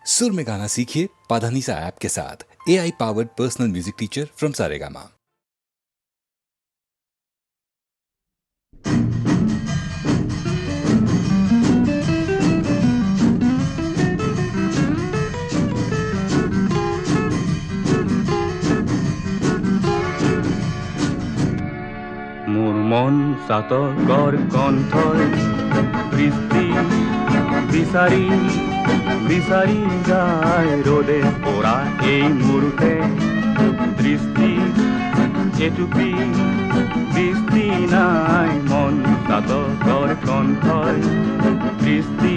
सुर में गाना सीखिए पाधानीसा ऐप के साथ। AI powered personal music teacher from Saregama. মোৰ মন চাতকৰ কণ্ঠই বৃষ্টি বিচাৰি বিচাৰি যায় ৰ'দে পৰা এই মুহূৰ্তে দৃষ্টি এটুপি বৃষ্টি নাই মন চাতকৰ কণ্ঠই বৃষ্টি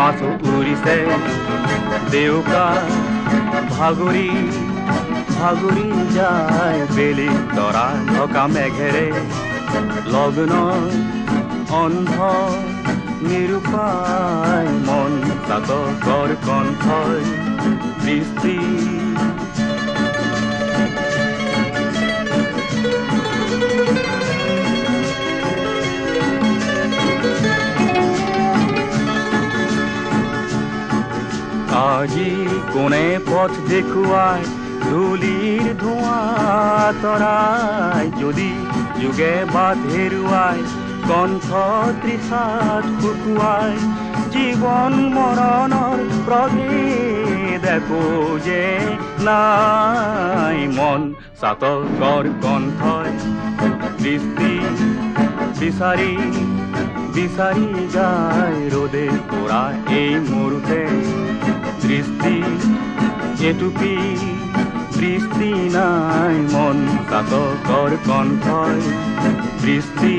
মাছ উৰিছে দেউকা ভাগৰি ভাগৰি যায় বেলি তৰা ঢকা মেঘেৰে লগ্ন অন্ধ নিৰূপায় মন চাতকৰ কণ্ঠই বৃষ্টি আজি কোনে পথ দেখুৱাই ধূলিৰ ধোঁৱা তৰাই যদি যুগে বাট হেৰুৱাই কণ্ঠ তৃষাত শুকুৱাই জীৱন মৰণৰ প্ৰভেদ একো যে নাই মন চাতকৰ কণ্ঠই বৃষ্টি বিচাৰি বিচাৰি যায় ৰ'দে পৰা এই মুহূৰ্তে দৃষ্টি এটুপি বৃষ্টি নাই মন চাতকৰ কণ্ঠই বৃষ্টি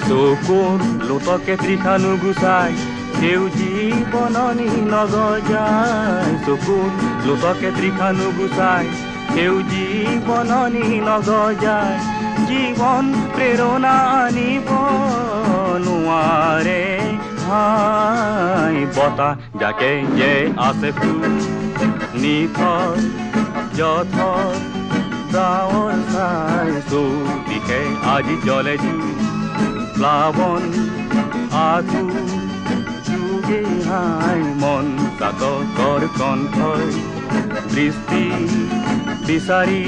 চকুৰ লোটকে তৃষা নুগুচাই সেউজী বননি নগজায় চকুৰ লোটকে তৃষা নুগুচাই সেউজী বননি নগজায় জীৱন প্ৰেৰণা আনিব নোৱাৰে হাই বতাহ যাকে যে আছে ফুল নিথৰ যথৰ ডাৱৰ চাই চৌদিশে আজি জ্বলে জুই প্লাৱন আঁঠু হাই মন চাতকৰ কণ্ঠই বৃষ্টি বিচাৰি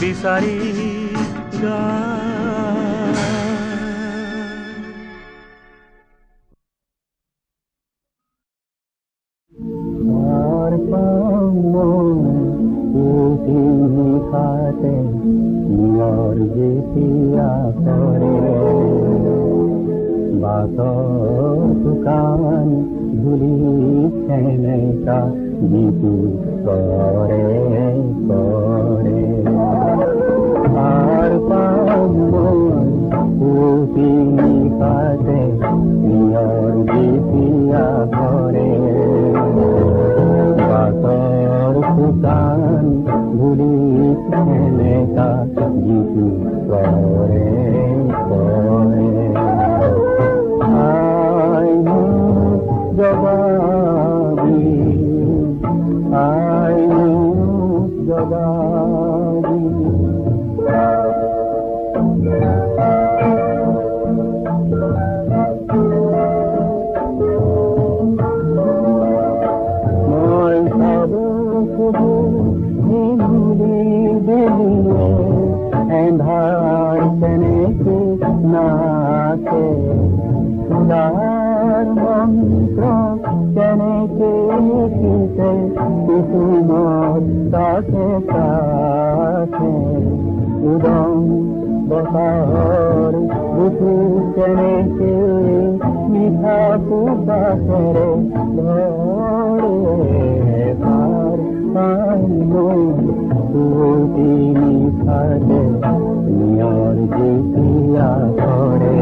বিচাৰি দোকান ধুলি সেনেকা জিতু কৰে কৰে আৰ পুতি নিশাতে নিয়ৰ যেতিয়া কৰে বাটৰ দোকান ধুলি সেনেকা জিতু কৰে কৰে জগাবি জগাবি মই চাব শুধু হিন্দী দেলিয়ে এন্ধাৰ কেনেকে নাচে ফুলাৰ মন্ত্ৰ কেনেকে শিকে কুসুমত কাছে কাছে উদং বতাহৰ বুকু কেনেকে মিঠা সুবাসেৰে ধৰে পাৰ পাই লৈ পুতি নিশাতে নিয়ৰ যেতিয়া কৰে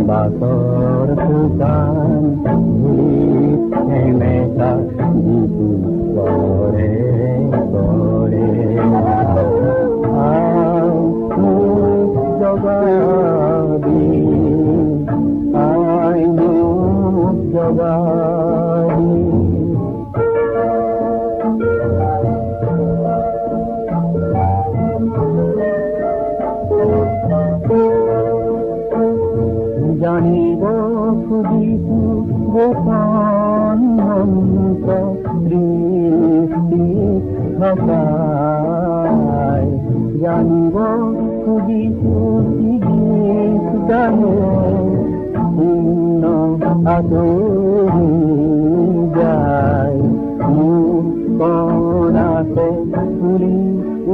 বাটৰ শুকান ধূলিত সেমেকা যিটো কৰে কৰে মোক জগাবি মোক জগাবি জানিব খুজিছো গোপন মন্ত্ৰ সৃষ্টি সঁচাই জানিব খুজিছো গীত গানে শূন্য আঁতৰি যায় মোৰ কণাতে ফুলি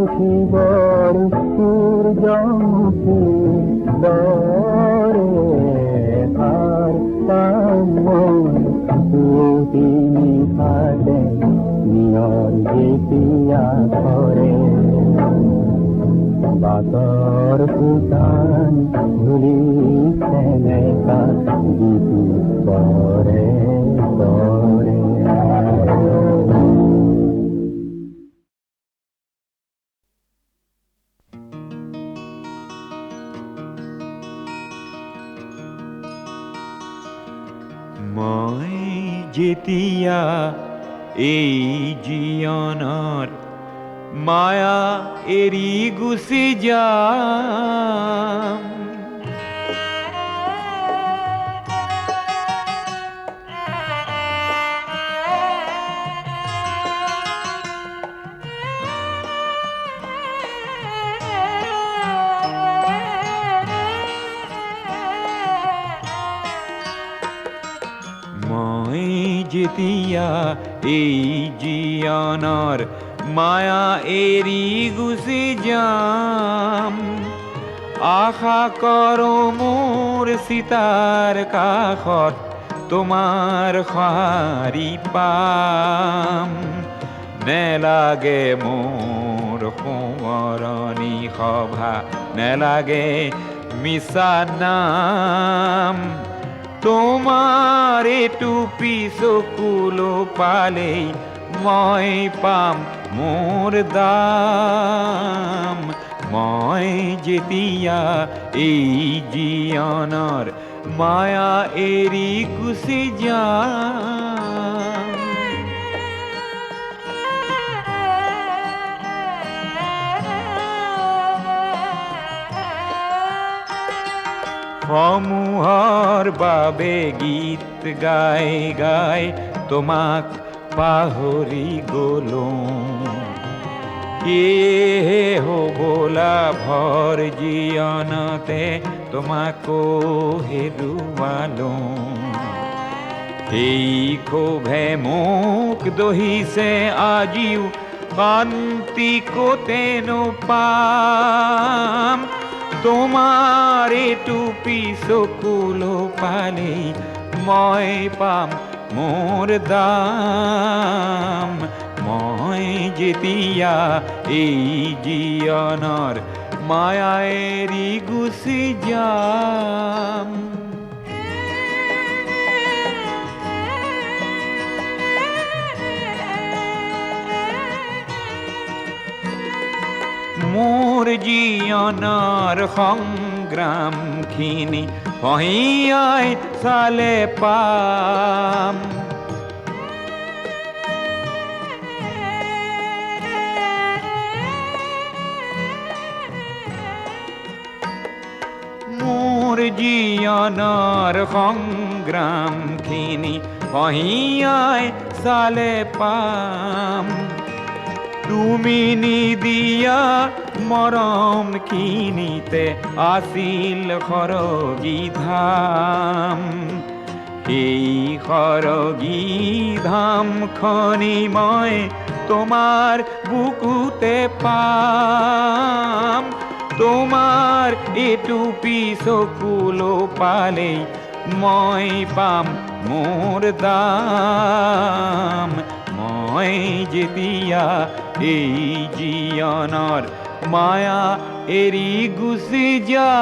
উঠিবৰ সূৰ্যমুখী দৰে পাৰ পামন পুতিনি ফাটে নিয়ৰ যেতিয়া ধৰে বাটৰ শুকান ধূলি সেমেকা যিটো কৰে কৰে মই যেতিয়া এই জীৱনত মায়া এৰি গুচি যাম মই যেতিয়া এই জীৱনৰ মায়া এৰি গুচি যাম আশা কৰো মোৰ চিতাৰ কাষত তোমাৰ সঁহাৰি পাম নেলাগে মোৰ সোঁৱৰণি সভা নেলাগে মিছা নাম তোমাৰ এইটো পিছকুলো পালেই মই পাম মোৰ দাম মই যেতিয়া এই জীৱনৰ মায়া এৰি গুচি যাম সমূহৰ বাবে গীত গাই গাই তোমাক পাহৰি গলো সেয়েহে হ'বলা ভৰ জীৱনতে তোমাকো হেৰুৱালো সেই ক্ষোভে মোক দহিছে আজিও শান্তি ক'তেনো পাম তোমাৰ এইটো পিছকুলো পালেই মই পাম মোৰ দাম মই যেতিয়া এই জীৱনৰ মায়া এৰি গুচি যাম মোৰ জীৱনৰ সংগ্ৰামখিনি পহিয়াই চালে পাম মোৰ জীৱনৰ সংগ্ৰামখিনি পহিয়াই চালে পাম তুমি নিদিয়া মৰমখিনিতে আছিল সৰগী ধাম সেই সৰগী ধামখনি মই তোমাৰ বুকুতে পাম তোমাৰ এইটো পিছকুলো পালেই মই পাম মোৰ দাম মই যেতিয়া এই জীৱনৰ মায়া এরি গুছি যা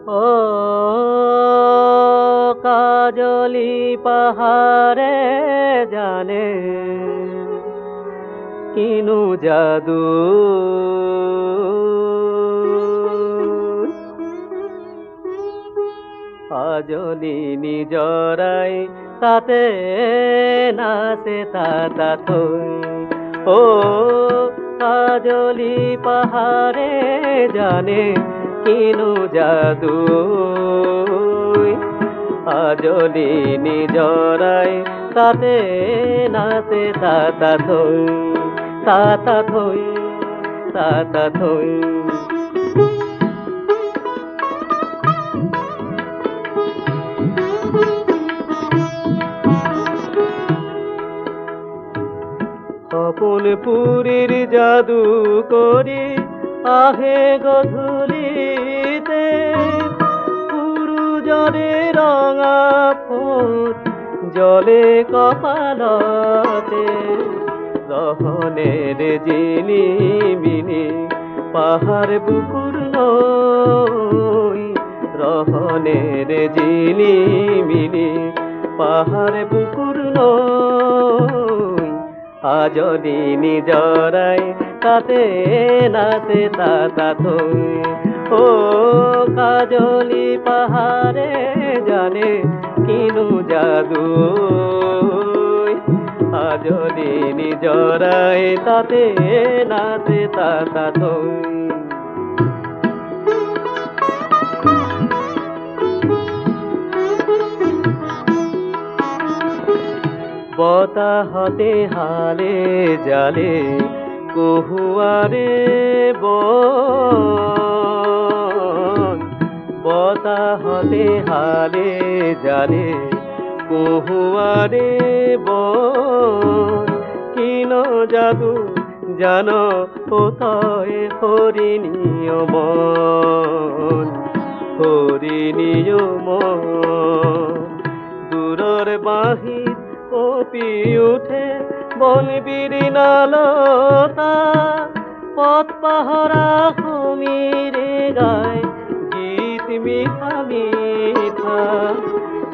ও কাজলি পাহাড়ে জানে কিনু জাদু আজলি নিজরাই তাতে নাচে তাতা থই ও কাজলি পাহাড়ে জানে কিনু জাদু আজলি নিজরাই তাতে নাচে তাতা থই তাতা থই তাতা থই আপন পুরীর জাদু করি আহে গধূলিতে পৰে ৰঙা ফুট জলে কপালতে ৰহনেৰে জিলিমিলি পাহাৰ বুকুৰ নৈ ৰহনেৰে জিলিমিলি পাহাৰ বুকুৰ নৈ আজলি নিজৰাই তাতে নাচে তাতা থৈ ও কাজলি পাহাৰে জানে কিনো যাদু আজলি নিজৰাই তাতে নাচে তাতা থৈ বতাহতে হালে জালে কহুৱাৰে বন বতাহতে হালে জালে কহুৱাৰে বন কিন যাদু জান ও তই হৰিণীয় মন হৰিণীয় মন দূৰৰ বাঁহীত কঁপি উঠে বন বিৰিণালতা পথ পাহৰা সমীৰে গায় গীত মিঠা মিঠা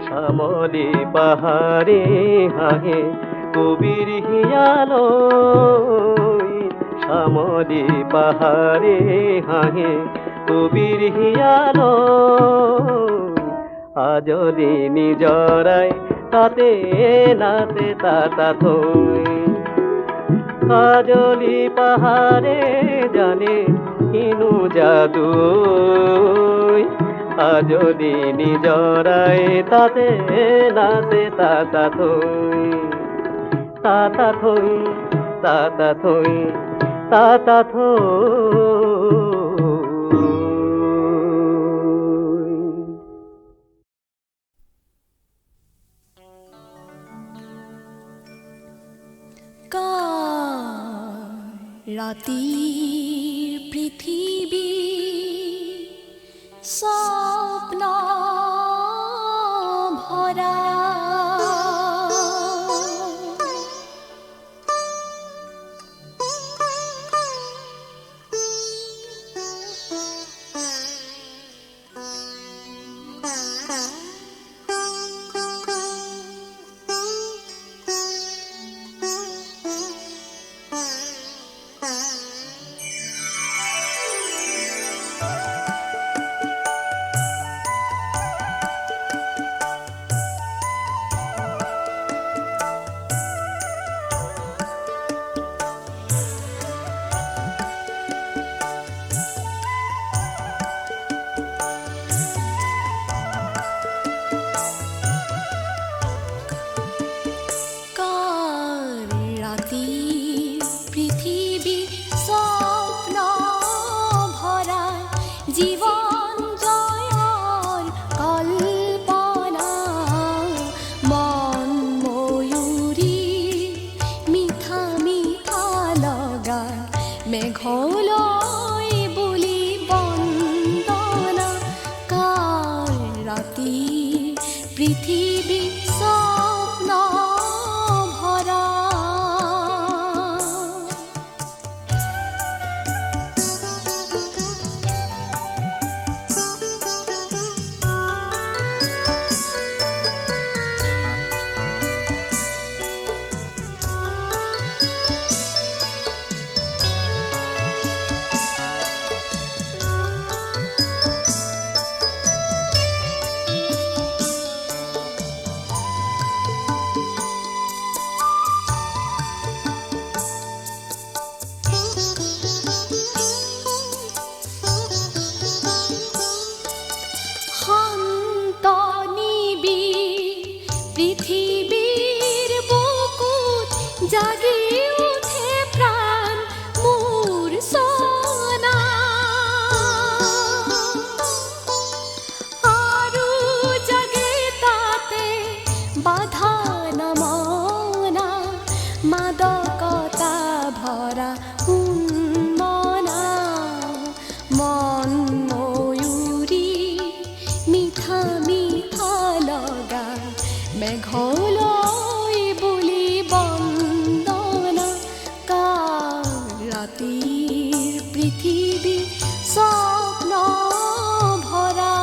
শ্যামলী পাহাৰে হাঁহে কবিৰ হিয়ালৈ শ্যামলী পাহাৰে হাঁহে কবিৰ হিয়ালৈ আজলি নিজৰাই তাতে নাচে তাতা থৈ কাজলি পাহাৰে জানে কিনো যাদু আজলি নিজৰাই তাতে নাচে তাতা থৈ তাতা থৈ তাতা থৈ তাতা থৈ ৰাতিৰ পৃথিৱী স্বপ্ন ভৰা পৃথিৱী স্বপ্ন ভৰা ৰাতিৰ পৃথিবী স্বপ্ন ভৰা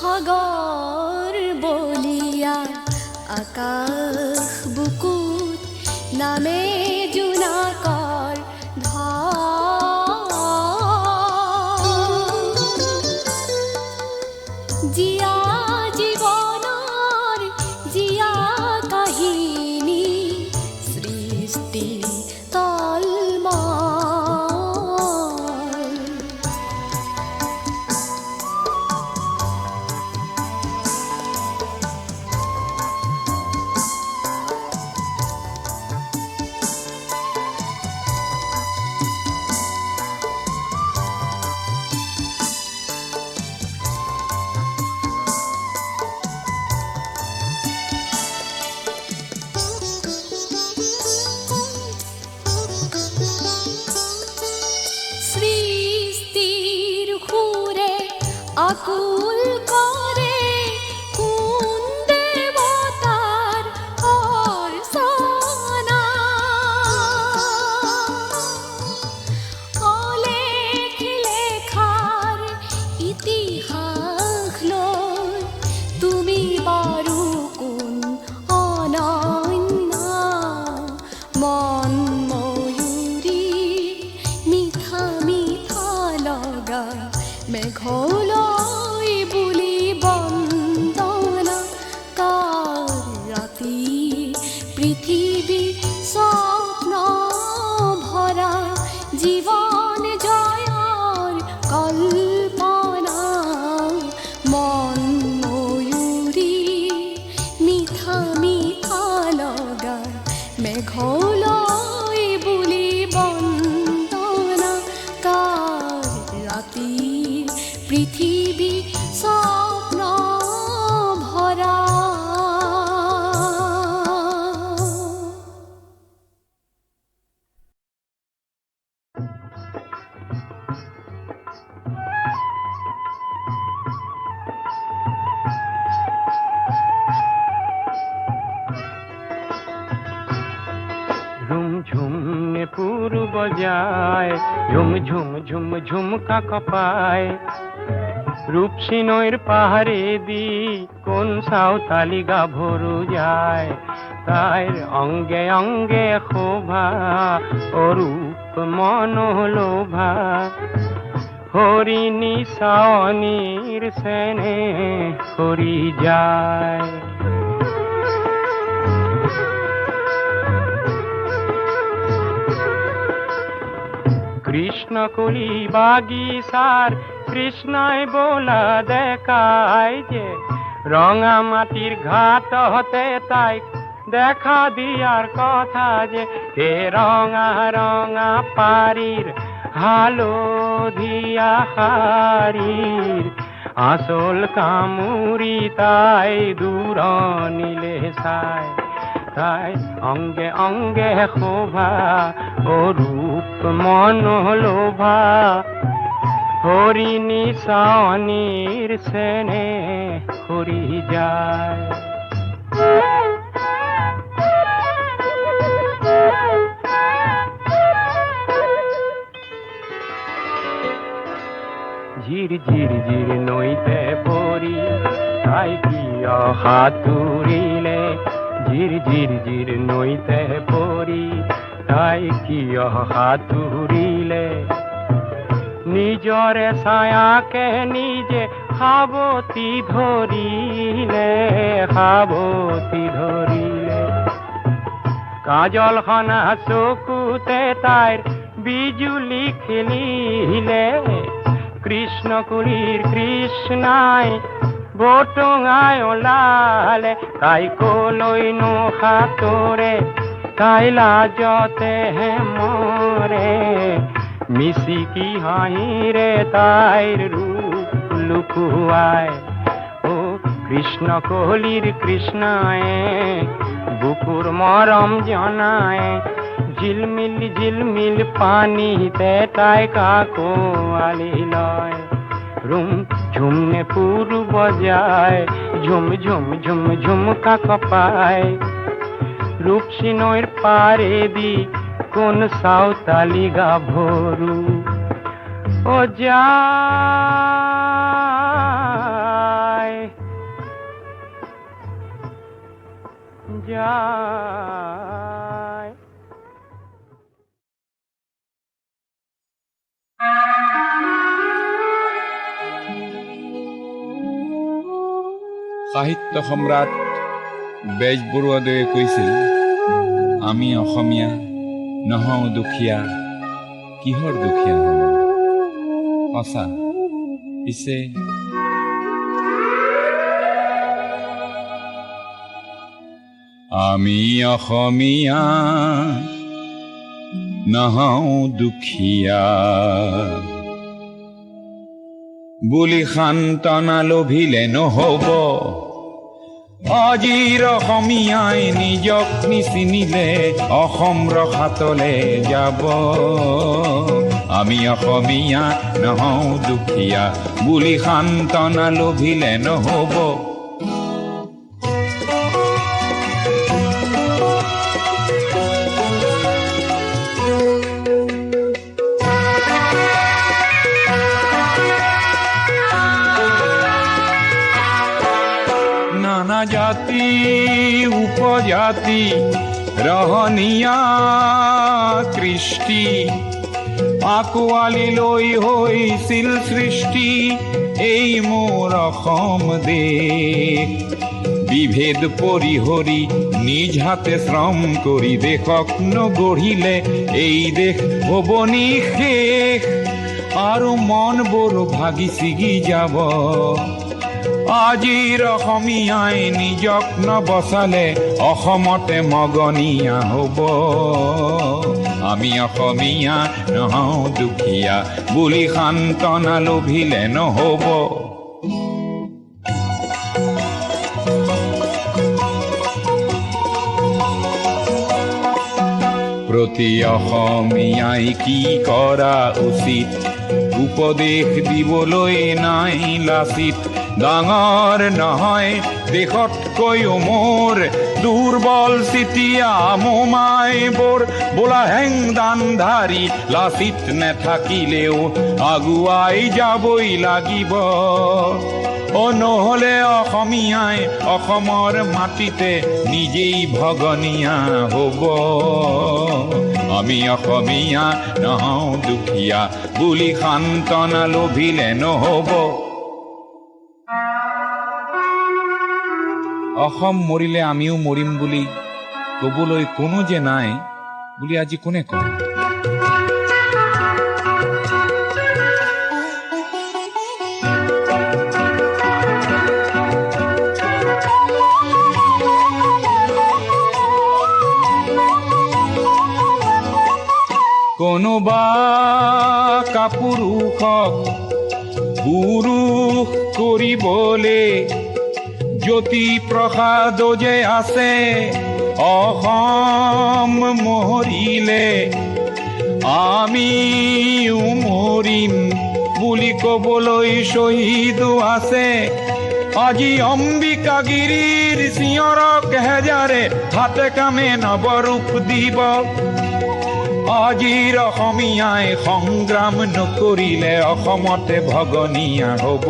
সাগৰ বলিয়া আকাশ বুকুত নামে জোনাকৰ জিয়া জীৱনৰ জিয়া কাহিনী সৃষ্টি তলময় সৃষ্টিৰ সুৰে আকুল কৰে কোন দেৱতাৰ অৰ্চনা অলেখ লেখাৰ ইতিহাস লৈ তুমি বাৰু কোন অনন্য মন ময়ূৰী মিঠা মিঠা লগা মেঘলৈ বুলি বন্দনা কাৰ ৰাতি পৃথিৱী স্বপ্ন ভৰা জীৱন জয়ৰ কল্পনা মন ময়ূৰী মিঠা মিঠা লগা মেঘলৈ বুলি বন্দনা কাৰ ৰাতি পৃথিৱী স্বপ্ন ভৰা ঝুমঝুম পূর্ব যায় ঝুম ঝুম ঝুম ঝুমকা কপায় রূপসী নৈর পাহাড়ে দি কোন সাঁওতালি গাভরু যায় তাই অঙ্গে অঙ্গে শোভা অরূপ মনোলোভা হরিণী সাৱনীৰ চেনে কৰি যায় কৃষ্ণকলি বাগিচার কৃষ্ণই বোলা দেখায় যে রঙা মাটির ঘাট হতে তাই দেখা দিয়ার কথা যে হে রঙা রঙা পারির হালধিয়া হারির আসল কামুরি তাই দূর নীলে সায় তাই অঙ্গে অঙ্গে শোভা ও রূপ মনোলোভা হরিণী সাৱনীৰ চেনে কৰি যায় ঝিৰ ঝিৰ ঝিৰ নৈতে পৰি তাই কিয় সাঁতুৰিলে ঝিৰ ঝিৰ ঝিৰ নৈতে পৰি তাই কিয় সাঁতুৰিলে নিজৰে ছায়াকে নিজে সাৱটি ধৰিলে কাজলখনা চকুতে তাইৰ বিজুলি খেলিলে কৃষ্ণকুলীৰ কৃষ্ণাই বটঙাই ওলালে তাই কলৈনো সাঁতোৰে তাই লাজতে মৰে মিশিকি হাঁহিৰে তাইৰ ৰূপ লুকুৱাই ও কৃষ্ণ কলিৰ কৃষ্ণায়ে বুকুৰ মৰম জনায় ঝিলমিল ঝিলমিল পানীতে তাই কাকোৱালি লয় ৰুম ঝুমনে পুৰ বজায় ঝুম ঝুম ঝুম ঝুমকা কপায় ৰূপসী নৈৰ পাৰেদি কোন সাঁওতালি গাভৰু ও যায় যায় সাহিত্য সম্ৰাট বেজবৰুৱাদেৱে কৈছিল, আমি অসমীয়া নহওঁ দুখীয়া, কিহৰ দুখীয়া হওঁ? সঁচা। পিছে আমি অসমীয়া নহওঁ দুখীয়া বুলি সান্তনা লভিলে নহ'ব। আজিৰ অসমীয়াই নিজক নিচিনিলে অসম ৰসাতলে যাব। আমি অসমীয়া নহওঁ দুখীয়া বুলি সান্তনা লভিলে নহ'ব। নানা জাতি উপজাতি ৰহনীয়া কৃষ্টি আঁকোৱালি লৈ হৈছিল সৃষ্টি এই মোৰ অসম দেশ। বিভেদ পৰিহৰি নিজ হাতে শ্ৰম কৰি দেশক নগঢ়িলে এই দেশ হ'ব নিশেষ আৰু মনবোৰ ভাগি ছিগি যাব। আজিৰ অসমীয়াই নিজক নবচালে অসমতে মগনীয়া হ'ব। আমি অসমীয়া নহওঁ দুখীয়া বুলি সান্তনা লভিলে নহ'ব। প্ৰতি অসমীয়াই কি কৰা উচিত উপদেশ দিবলৈ নাই লাচিত। ডাঙৰ নহয় দেশতকৈও মোৰ দুৰ্বল চিতিয়া মোমাইবোৰ বোলা হেংদান ধাৰি লাচিত নেথাকিলেও আগুৱাই যাবই লাগিব। নহ'লে অসমীয়াই অসমৰ মাটিতে নিজেই ভগনীয়া হ'ব। আমি অসমীয়া নহওঁ দুখীয়া বুলি সান্তনা লভিলে নহ'ব। অসম মৰিলে আমিও মৰিম বুলি ক'বলৈ কোনো যে নাই বুলি আজি কোনে কয়? কোনোবা কাপুৰুষক পুৰুষ কৰিবলে জ্যোতি প্ৰসাদ যে আছে অসম মৰিলে আমিও মৰিম বুলি ক'বলৈ শ্বহীদো আছে। আজি অম্বিকাগিৰিৰ চিঞৰক হেজাৰে হাতে কামে নৱৰূপ দিব। আজিৰ অসমীয়াই সংগ্ৰাম নকৰিলে অসমতে ভগনীয়া হ'ব।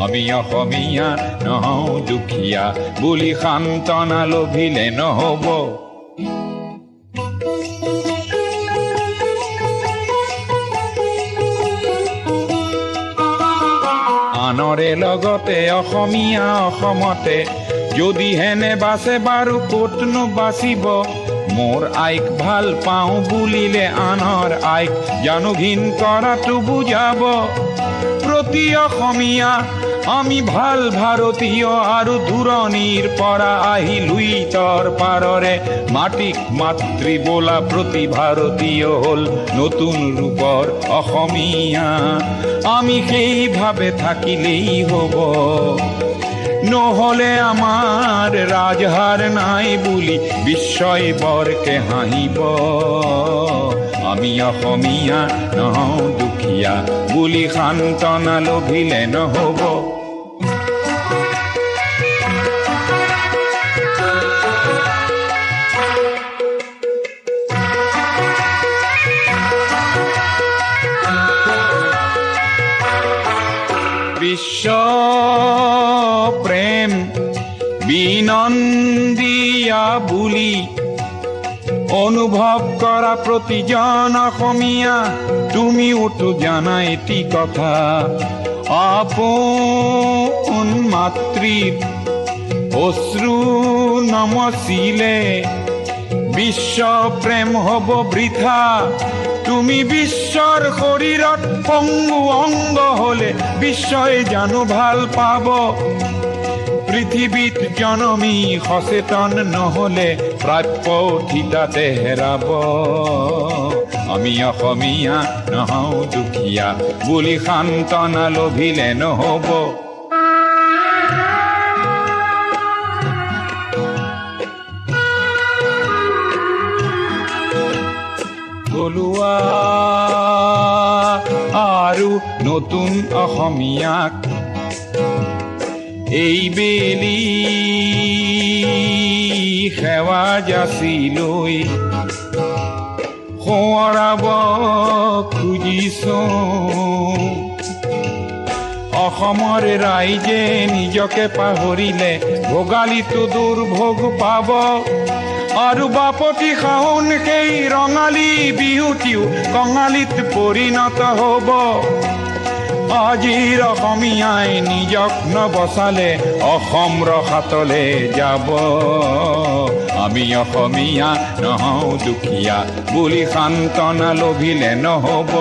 আমি অসমীয়া নহওঁ দুখীয়া বুলি সান্তনা লভিলে নহ'ব। আনৰে লগতে অসমীয়া অসমতে যদিহেনে বাচে বাৰু ক'তনো বাচিব। মোৰ আইক ভাল পাওঁ বুলিলে আনৰ আইক জানো ঘিণ কৰাটো বুজাব। অতি অসমীয়া আমি ভাল ভাৰতীয় আৰু দূৰণিৰ পৰা আহিলুই তৰ পাৰৰে মাটিক মাতৃ বোলা প্ৰতি ভাৰতীয় হ'ল নতুন ৰূপৰ অসমীয়া আমি সেইভাৱে থাকিলেই হ'ব নহলে আমাৰ ৰাজহাৰ নাই বুলি বিশ্বই বৰকে হাঁহিব আমি অসমীয়া নহওঁ দুখীয়া বুলি সান্তনা লভিলে নহব বিশ্ব প্ৰেম বিনন্দিয়া বুলি অনুভৱ কৰা প্ৰতিজন অসমীয়া তুমিওতো জানা এটি কথা আপোন মাতৃৰ অশ্ৰু নমচিলে বিশ্ব প্ৰেম হ'ব বৃথা তুমি বিশ্বৰ শৰীৰত পংগু অংগ হলে বিশ্বই জানো ভাল পাব পৃথিৱীত জনমী সচেতন নহলে প্ৰাপ্য থিতাতে হেৰাব আমি অসমীয়া নহওঁ দুখীয়া বুলি সান্তনা লভিলে নহব থলুৱা আৰু নতুন অসমীয়াক এইবেলি সেৱা যাচিলৈ সোঁৱৰাব খুজিছো অসমৰ ৰাইজে নিজকে পাহৰিলে ভোগালীটো দুৰ্ভোগ পাব আৰু বাপতি সাহোন সেই ৰঙালী বিহুটিও কঙালীত পৰিণত হ'ব আজিৰ অসমীয়াই নিজক নবচালে অসম ৰসাতলে যাব আমি অসমীয়া নহওঁ দুখীয়া বুলি সান্তনা লভিলে নহব